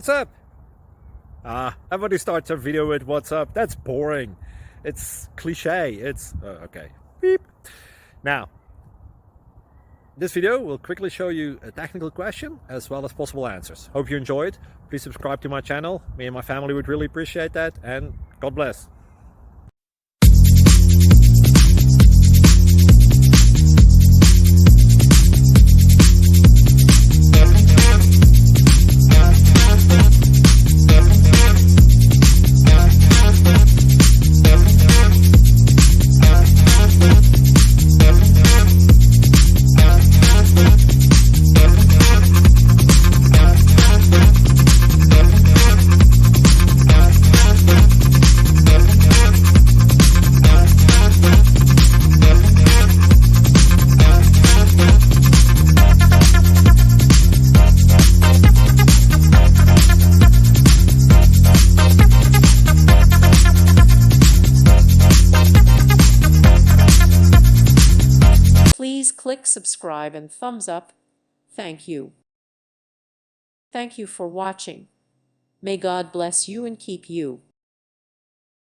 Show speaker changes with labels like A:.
A: What's up? Everybody starts a video with what's up. That's boring. It's cliche. It's okay. Beep. Now, this video will quickly show you a technical question as well as possible answers. Hope you enjoyed. Please subscribe to my channel. Me and my family would really appreciate that, and God bless.
B: Please click subscribe and thumbs up. Thank you. Thank you for watching. May God bless you and keep you.